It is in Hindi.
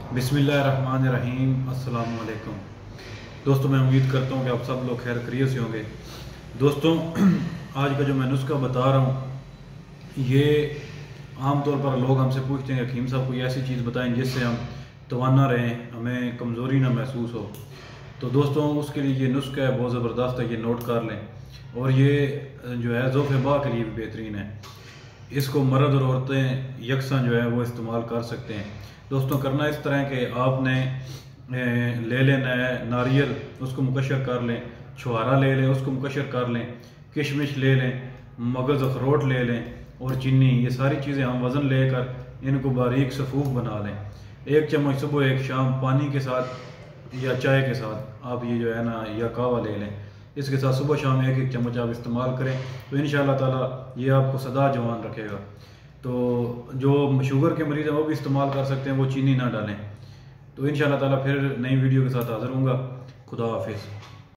बिस्मिल्लाहिर्रहमानिर्रहीम। अस्सलाम वालेकुम दोस्तों, मैं उम्मीद करता हूँ कि आप सब लोग खैर खैरियत से होंगे। दोस्तों, आज का जो मैं नुस्खा बता रहा हूँ ये आम तौर पर लोग हमसे पूछते हैं हकीम साहब कोई ऐसी चीज़ बताएं जिससे हम तवाना रहें, हमें कमज़ोरी ना महसूस हो। तो दोस्तों, उसके लिए ये नुस्खा है, बहुत ज़बरदस्त है, ये नोट कर लें। और ये जो है ज़ोफ़-ए-बा के लिए भी बेहतरीन है। इसको मर्द और औरतें यकसा जो है वो इस्तेमाल कर सकते हैं। दोस्तों, करना इस तरह कि आपने ले लेना है नारियल, उसको मुकशर कर लें, छुहारा ले लें, उसको मुकशर कर लें, किशमिश ले लें, मगज़ अखरोट ले लें और चीनी। ये सारी चीज़ें हम वज़न लेकर इनको बारीक सफ़ूफ बना लें। एक चम्मच सुबह एक शाम पानी के साथ या चाय के साथ आप ये जो है ना या कहवा ले लें। इसके साथ सुबह शाम एक एक चम्मच आप इस्तेमाल करें तो इंशाअल्लाह ताला ये आपको सदा जवान रखेगा। तो जो शुगर के मरीज़ हैं वो भी इस्तेमाल कर सकते हैं, वो चीनी ना डालें। तो इंशाअल्लाह ताला फिर नई वीडियो के साथ हाज़िर होऊंगा। खुदा हाफिज़।